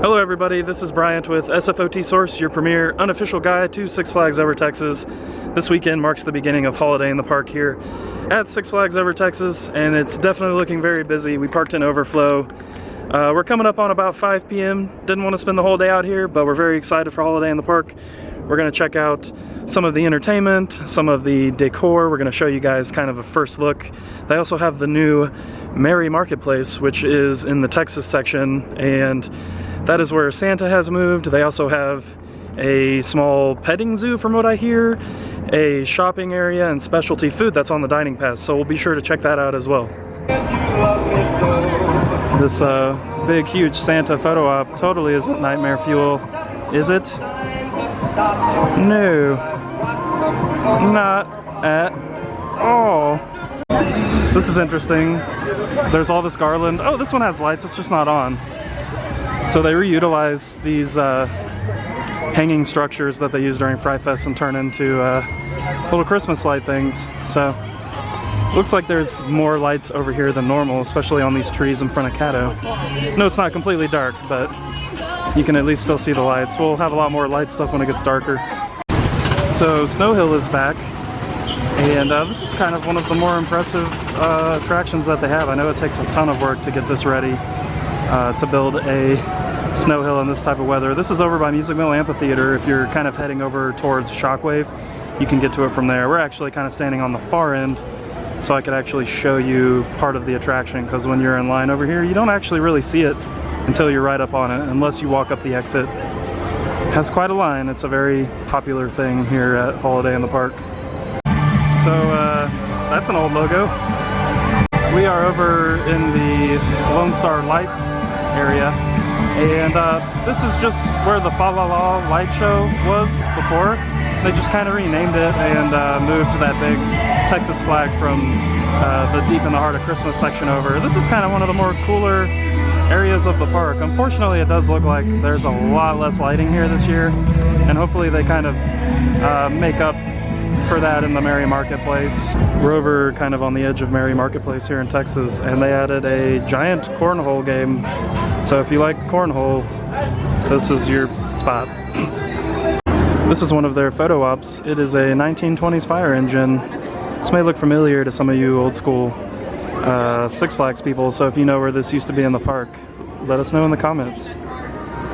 Hello everybody, this is Bryant with SFOT Source, your premier unofficial guide to Six Flags Over Texas. This weekend marks the beginning of Holiday in the Park here at Six Flags Over Texas, and it's definitely looking very busy. We parked in overflow. We're coming up on about 5 p.m. Didn't want to spend the whole day out here, but we're very excited for Holiday in the Park. We're going to check out some of the entertainment, some of the decor. We're going to show you guys kind of a first look. They also have the new Merry Marketplace, which is in the Texas section, and that is where Santa has moved. They also have a small petting zoo from what I hear, a shopping area, and specialty food that's on the dining pass, so we'll be sure to check that out as well. This big huge Santa photo op totally isn't nightmare fuel, is it? No, not at all. This is interesting. There's all this garland. Oh, this one has lights, it's just not on. So they reutilize these hanging structures that they use during Fry Fest and turn into little Christmas light things. So looks like there's more lights over here than normal, especially on these trees in front of Caddo. No, it's not completely dark, but you can at least still see the lights. We'll have a lot more light stuff when it gets darker. So Snow Hill is back, and this is kind of one of the more impressive attractions that they have. I know it takes a ton of work to get this ready, to build a snow hill in this type of weather. This is over by Music Mill Amphitheater. If you're kind of heading over towards Shockwave, you can get to it from there. We're actually kind of standing on the far end, so I could actually show you part of the attraction, because when you're in line over here, you don't actually really see it until you're right up on it, unless you walk up the exit. It has quite a line. It's a very popular thing here at Holiday in the Park. So that's an old logo. We are over in the Lone Star Lights area, and this is just where the Fa La La light show was before. They just kind of renamed it and moved that big Texas flag from the deep in the heart of Christmas section over. This is kind of one of the more cooler areas of the park. Unfortunately, it does look like there's a lot less lighting here this year, and hopefully they kind of make up for that in the Merry Marketplace. We're over kind of on the edge of Merry Marketplace here in Texas, and they added a giant cornhole game. So if you like cornhole, this is your spot. This is one of their photo ops. It is a 1920s fire engine. This may look familiar to some of you old school Six Flags people, so if you know where this used to be in the park, let us know in the comments.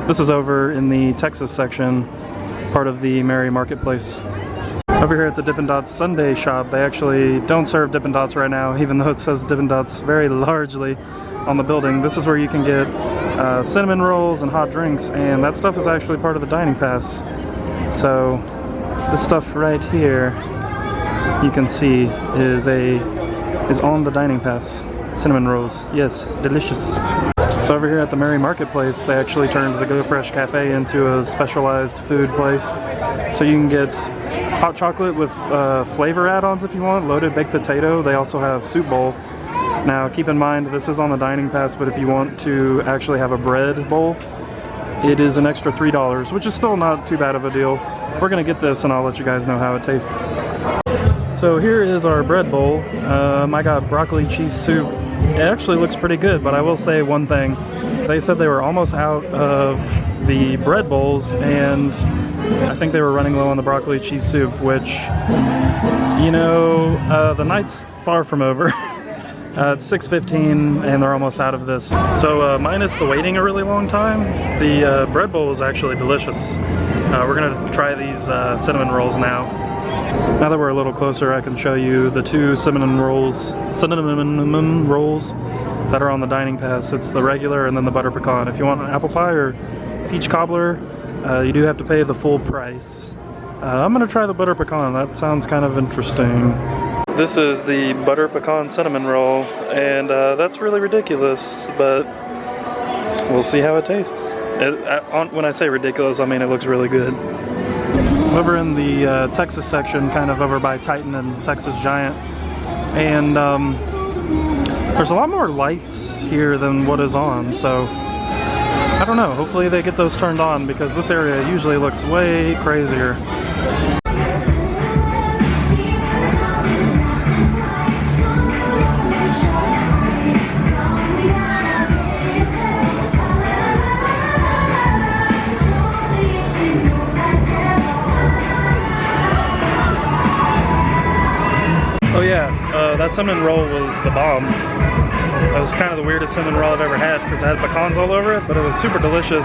This is over in the Texas section, part of the Merry Marketplace. Over here at the Dippin' Dots Sunday shop, they actually don't serve Dippin' Dots right now, even though it says Dippin' Dots very largely on the building. This is where you can get cinnamon rolls and hot drinks, and that stuff is actually part of the dining pass. So this stuff right here, you can see, is on the dining pass. Cinnamon rolls, yes, delicious. So over here at the Merry Marketplace, they actually turned the Go Fresh Cafe into a specialized food place. So you can get hot chocolate with flavor add-ons if you want, loaded baked potato. They also have soup bowl. Now keep in mind, this is on the dining pass, but if you want to actually have a bread bowl, it is an extra $3, which is still not too bad of a deal. We're gonna get this and I'll let you guys know how it tastes. So here is our bread bowl. I got broccoli cheese soup. It actually looks pretty good, but I will say one thing. They said they were almost out of the bread bowls, and I think they were running low on the broccoli cheese soup, which, you know, the night's far from over. It's 6:15 and they're almost out of this. So minus the waiting a really long time, the bread bowl is actually delicious. We're gonna try these cinnamon rolls now. Now that we're a little closer, I can show you the two cinnamon rolls that are on the dining pass. It's the regular and then the butter pecan. If you want an apple pie or peach cobbler, you do have to pay the full price. I'm gonna try the butter pecan. That sounds kind of interesting. This is the butter pecan cinnamon roll, and that's really ridiculous, but we'll see how it tastes. When I say ridiculous, I mean it looks really good. Over in the Texas section, kind of over by Titan and Texas Giant, and there's a lot more lights here than what is on, so I don't know, hopefully they get those turned on, because this area usually looks way crazier. cinnamon roll was the bomb. It was kind of the weirdest cinnamon roll I've ever had because it had pecans all over it, but it was super delicious.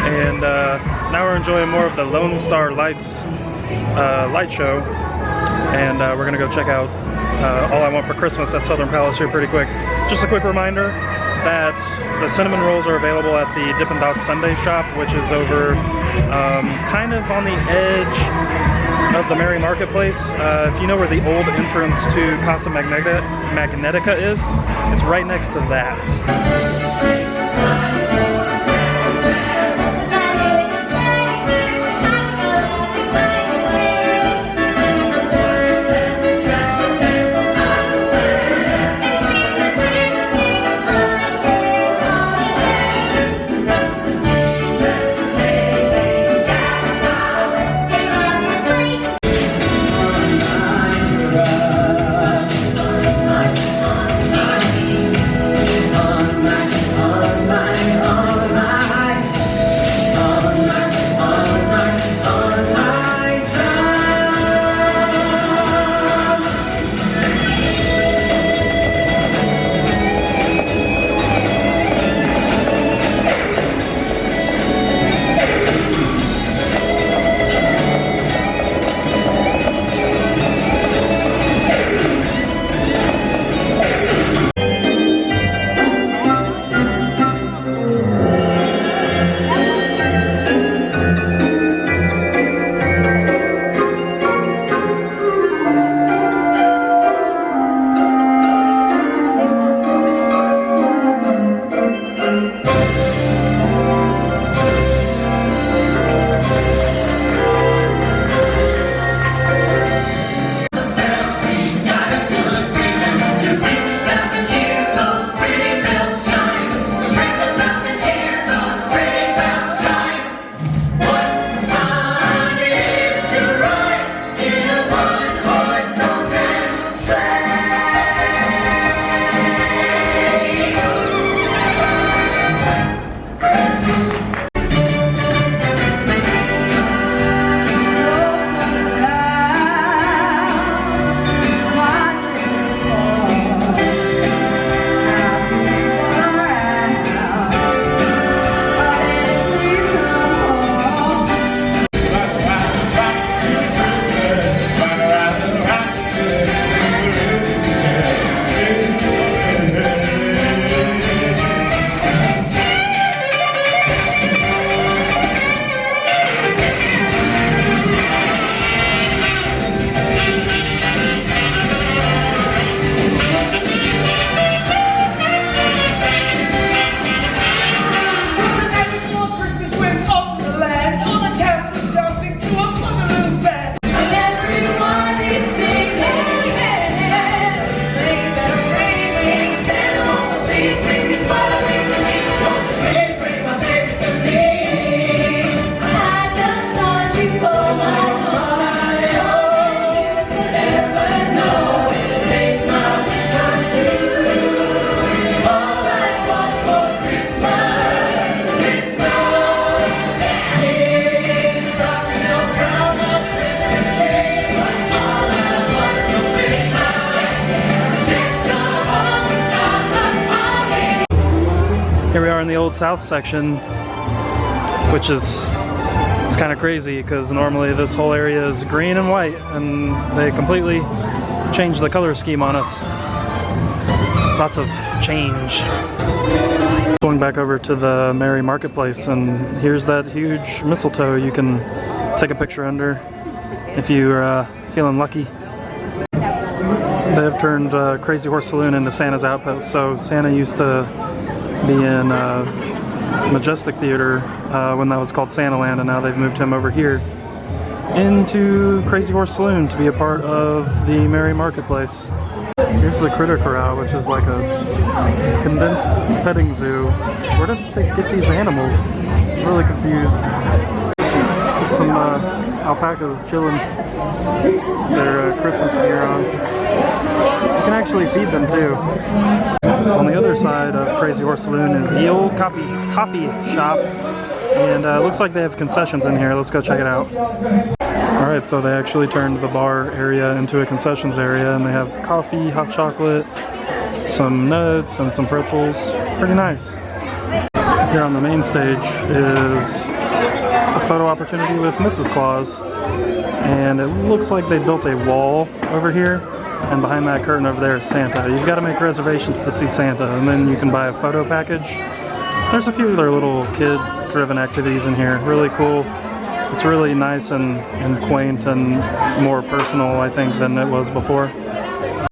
And now we're enjoying more of the Lone Star Lights light show. And we're gonna go check out All I Want for Christmas at Southern Palace here pretty quick. Just a quick reminder that the cinnamon rolls are available at the Dippin' Dots Sundae shop, which is over kind of on the edge of the Merry Marketplace. If you know where the old entrance to Casa Magnetica is, it's right next to that. Here we are in the Old South section, which is, it's kind of crazy because normally this whole area is green and white, and they completely changed the color scheme on us. Lots of change. Going back over to the Merry Marketplace, and here's that huge mistletoe you can take a picture under if you're feeling lucky. They have turned Crazy Horse Saloon into Santa's Outpost. So Santa used to be in Majestic Theater when that was called Santaland, and now they've moved him over here into Crazy Horse Saloon to be a part of the Merry Marketplace. Here's the Critter Corral, which is like a condensed petting zoo. Where did they get these animals? I'm really confused. Just some alpacas chilling their Christmas gear on. You can actually feed them too. On the other side of Crazy Horse Saloon is the old coffee shop, and it looks like they have concessions in here. Let's go check it out. Alright, so they actually turned the bar area into a concessions area, and they have coffee, hot chocolate, some nuts, and some pretzels. Pretty nice. Here on the main stage is a photo opportunity with Mrs. Claus, and it looks like they built a wall over here, and behind that curtain over there is Santa. You've got to make reservations to see Santa, and then you can buy a photo package. There's a few other little kid-driven activities in here. Really cool. It's really nice and quaint and more personal, I think, than it was before.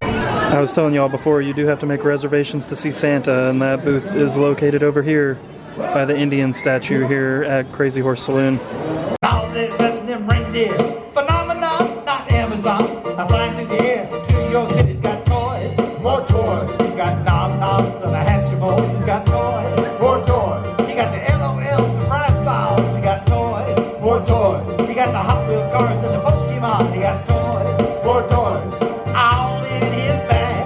I was telling y'all before, you do have to make reservations to see Santa, and that booth is located over here by the Indian statue here at Crazy Horse Saloon. All the rest of them reindeer, phenomenon, not Amazon. I fly through the air to your city's got toys, more toys. He's got nom-noms and a Hatchimals. He's got toys, more toys. He got the LOL surprise balls. He got toys, more toys. He got the Hot Wheel cars and the Pokemon. He got toys, more toys. All in his bag.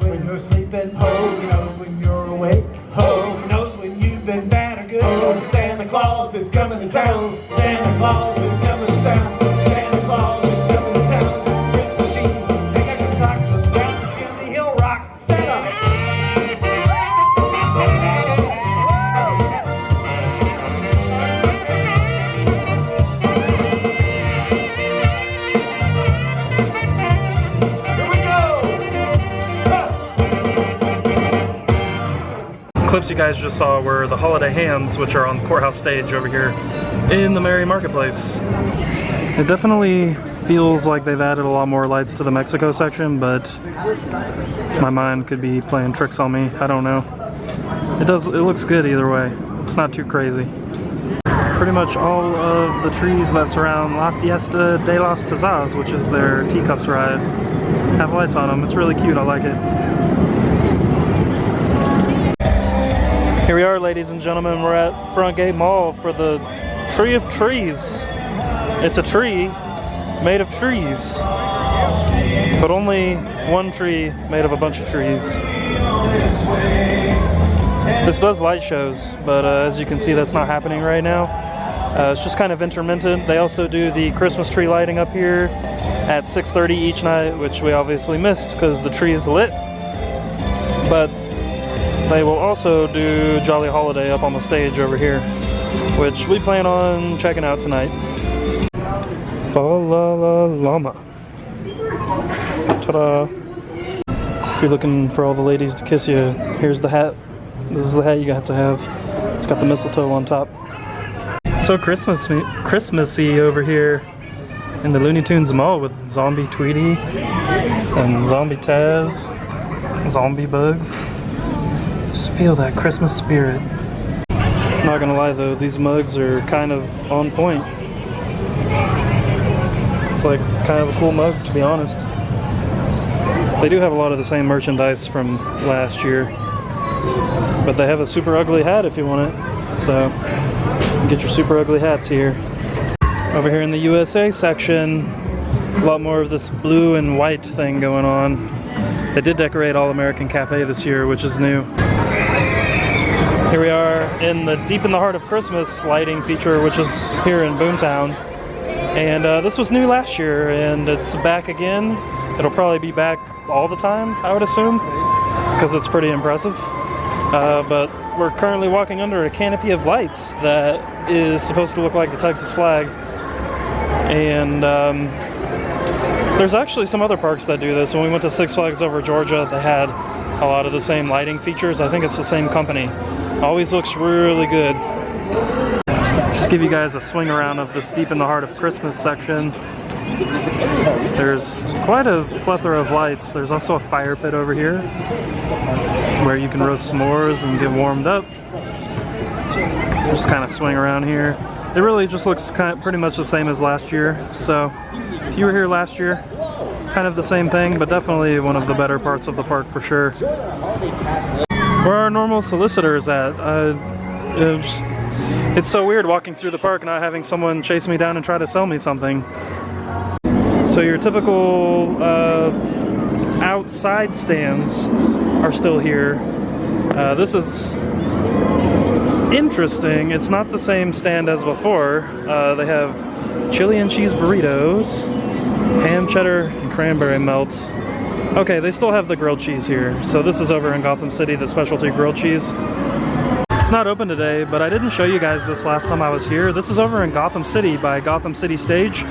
When you're sleeping, ho, he knows when you're awake. Ho, he knows when you've been bad or good. Oh, Santa Claus is coming to town. Santa Claus is coming to town. Santa Claus is coming to town. Christmas Eve, they got the stock down the chimney. He'll rock Santa. Clips you guys just saw were the holiday hams, which are on the courthouse stage over here in the Merry Marketplace. It definitely feels like they've added a lot more lights to the Mexico section, but my mind could be playing tricks on me. I don't know. It looks good either way. It's not too crazy. Pretty much all of the trees that surround La Fiesta de las Tazas, which is their teacups ride, have lights on them. It's really cute. I like it. Here we are, ladies and gentlemen. We're at Front Gate Mall for the Tree of Trees. It's a tree made of trees, but only one tree made of a bunch of trees. This does light shows, but as you can see, that's not happening right now. It's just kind of intermittent. They also do the Christmas tree lighting up here at 6:30 each night, which we obviously missed because the tree is lit. But they will also do Jolly Holiday up on the stage over here, which we plan on checking out tonight. Fa la la llama. Ta-da! If you're looking for all the ladies to kiss you, here's the hat. This is the hat you have to have. It's got the mistletoe on top. It's so Christmassy over here in the Looney Tunes Mall with Zombie Tweety and Zombie Taz, Zombie Bugs. Just feel that Christmas spirit. Not gonna lie though, these mugs are kind of on point. It's like kind of a cool mug, to be honest. They do have a lot of the same merchandise from last year, but they have a super ugly hat if you want it. So you can get your super ugly hats here. Over here in the USA section, a lot more of this blue and white thing going on. They did decorate All American Cafe this year, which is new. Here we are in the deep in the heart of Christmas lighting feature, which is here in Boomtown. And this was new last year, and it's back again. It'll probably be back all the time, I would assume, because it's pretty impressive. But we're currently walking under a canopy of lights that is supposed to look like the Texas flag. And there's actually some other parks that do this. When we went to Six Flags Over Georgia, they had a lot of the same lighting features. I think it's the same company. Always looks really good. Just give you guys a swing around of this deep in the heart of Christmas section. There's quite a plethora of lights. There's also a fire pit over here where you can roast s'mores and get warmed up. Just kind of swing around here. It really just looks pretty much the same as last year. So if you were here last year, kind of the same thing, but definitely one of the better parts of the park for sure. Where are our normal solicitors at? It's so weird walking through the park and not having someone chase me down and try to sell me something. So your typical outside stands are still here. This is Interesting. It's not the same stand as before. They have chili and cheese burritos, ham, cheddar, and cranberry melt. Okay, they still have the grilled cheese here. So this is over in Gotham City, the specialty grilled cheese. It's not open today, but I didn't show you guys this last time I was here. This is over in Gotham City by Gotham City Stage.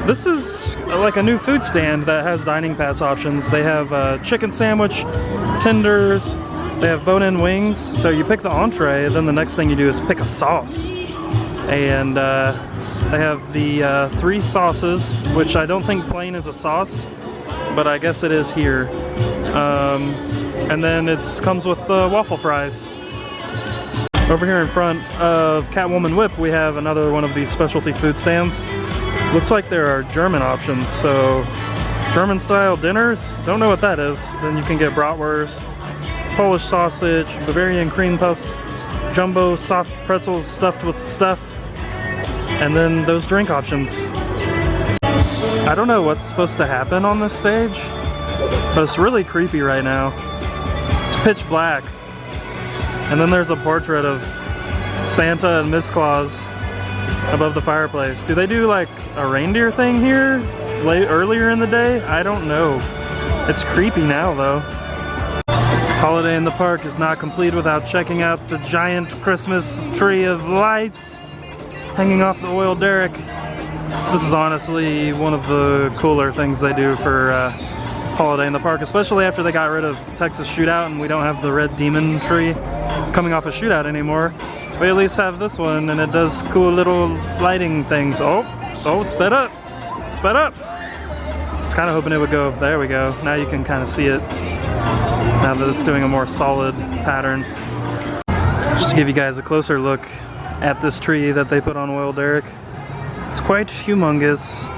This is like a new food stand that has dining pass options. They have a chicken sandwich, tenders, they have bone-in wings. So you pick the entree, then the next thing you do is pick a sauce. And they have the 3 sauces, which I don't think plain is a sauce, but I guess it is here. And then it comes with waffle fries. Over here in front of Catwoman Whip, we have another one of these specialty food stands. Looks like there are German options, so German style dinners, don't know what that is. Then you can get bratwurst, Polish sausage, Bavarian cream puffs, jumbo soft pretzels stuffed with stuff, and then those drink options. I don't know what's supposed to happen on this stage, but it's really creepy right now. It's pitch black. And then there's a portrait of Santa and Miss Claus above the fireplace. Do they do like a reindeer thing here earlier in the day? I don't know. It's creepy now though. Holiday in the Park is not complete without checking out the giant Christmas tree of lights hanging off the oil derrick. This is honestly one of the cooler things they do for Holiday in the Park, especially after they got rid of Texas Shootout and we don't have the red demon tree coming off a Shootout anymore. We at least have this one, and it does cool little lighting things. Oh, it sped up. Sped up. I was kind of hoping it would go. There we go. Now you can kind of see it now that it's doing a more solid pattern. Just to give you guys a closer look at this tree that they put on oil derrick. It's quite humongous.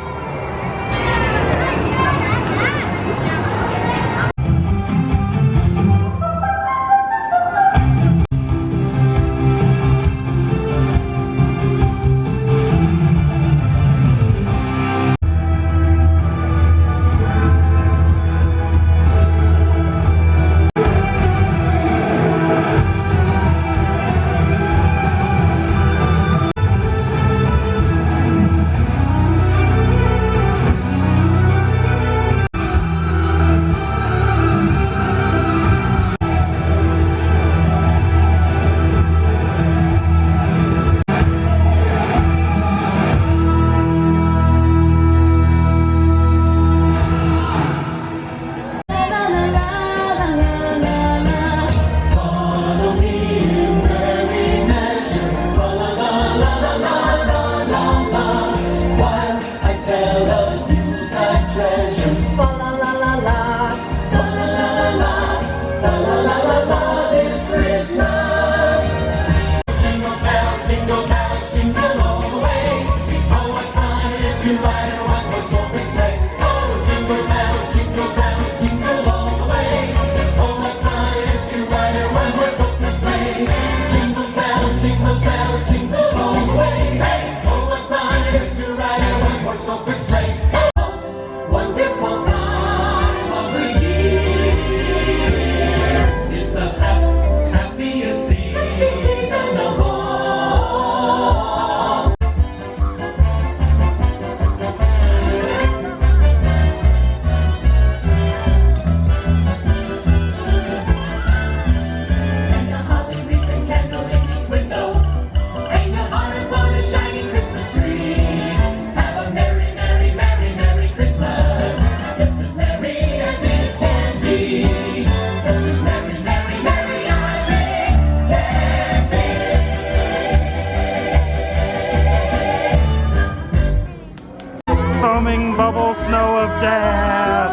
Foaming bubble snow of death.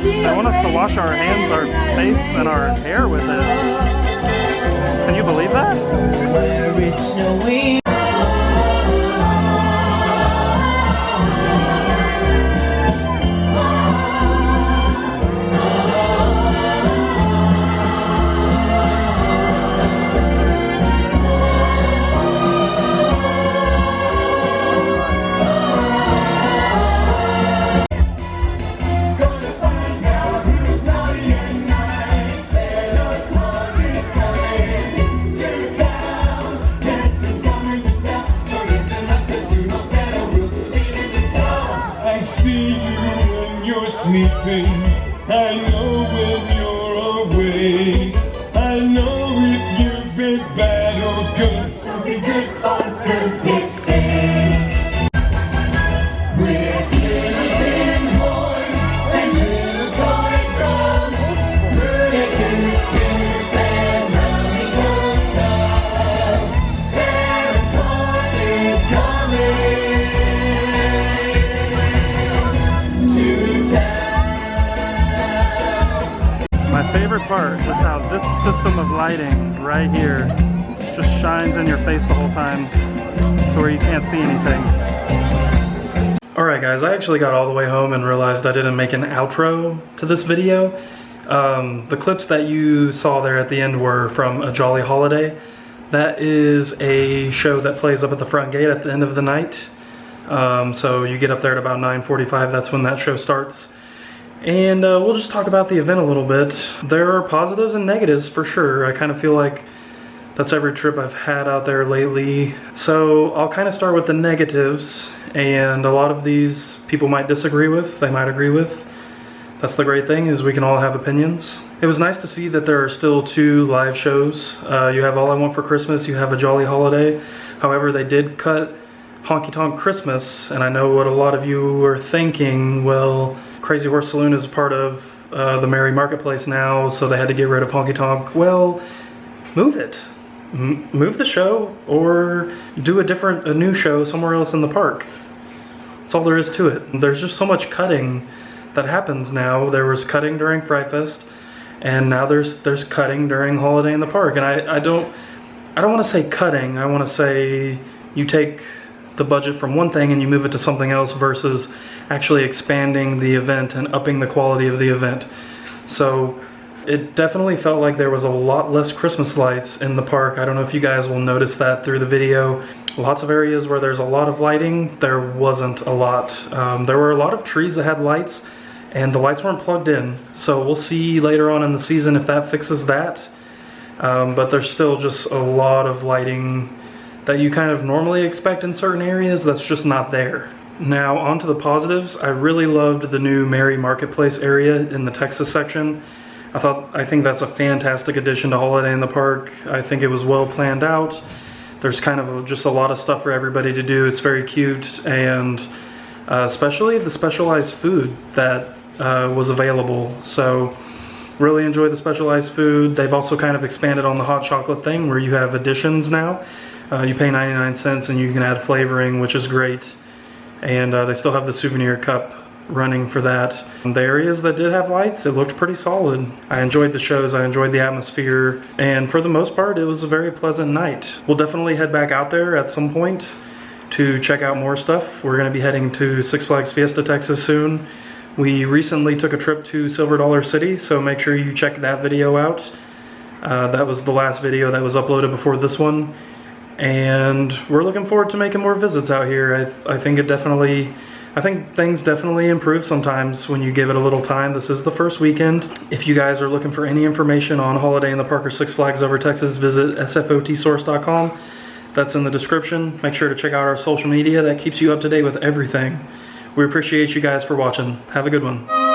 They want us to wash our hands, our face, and our hair with it. Can you believe that? Where it's snowing. something good for goodness sake. With little tin horns and little toy drums, rooty toot toots and rummy tum tums, Santa Claus is coming to town. My favorite part is how this system of lighting right here just shines in your face the whole time to where you can't see anything. Alright guys, I actually got all the way home and realized I didn't make an outro to this video. The clips that you saw there at the end were from A Jolly Holiday. That is a show that plays up at the front gate at the end of the night. So you get up there at about 9:45, that's when that show starts. And we'll just talk about the event a little bit. There are positives and negatives for sure. I kind of feel like that's every trip I've had out there lately. So I'll kind of start with the negatives, and a lot of these people might disagree with, they might agree with. That's the great thing, is we can all have opinions. It was nice to see that there are still 2 live shows. You have All I Want for Christmas, you have A Jolly Holiday. However, they did cut Honky Tonk Christmas, and I know what a lot of you are thinking, well, Crazy Horse Saloon is part of the Merry Marketplace now, so they had to get rid of Honky Tonk. Well, move it. Move the show, or do a new show somewhere else in the park. That's all there is to it. There's just so much cutting that happens now. There was cutting during Fright Fest, and now there's cutting during Holiday in the Park. And I don't want to say cutting. I want to say you take the budget from one thing and you move it to something else versus actually expanding the event and upping the quality of the event. So it definitely felt like there was a lot less Christmas lights in the park. I don't know if you guys will notice that through the video. Lots of areas where there's a lot of lighting, there wasn't a lot. There were a lot of trees that had lights, and the lights weren't plugged in. So we'll see later on in the season if that fixes that. But there's still just a lot of lighting that you kind of normally expect in certain areas that's just not there. Now on to the positives. I really loved the new Merry Marketplace area in the Texas section. I think that's a fantastic addition to Holiday in the Park. I think it was well planned out. There's kind of just a lot of stuff for everybody to do. It's very cute, and especially the specialized food that was available. So really enjoy the specialized food. They've also kind of expanded on the hot chocolate thing where you have additions now. You pay 99 cents and you can add flavoring, which is great. And they still have the souvenir cup running for that. The areas that did have lights, it looked pretty solid. I enjoyed the shows, I enjoyed the atmosphere, and for the most part, it was a very pleasant night. We'll definitely head back out there at some point to check out more stuff. We're gonna be heading to Six Flags Fiesta Texas soon. We recently took a trip to Silver Dollar City, so make sure you check that video out. That was the last video that was uploaded before this one. And we're looking forward to making more visits out here. I think things definitely improve sometimes when you give it a little time. This is the first weekend. If you guys are looking for any information on Holiday in the Park or Six Flags Over Texas, visit sfotsource.com. That's in the description. Make sure to check out our social media. That keeps you up to date with everything. We appreciate you guys for watching. Have a good one.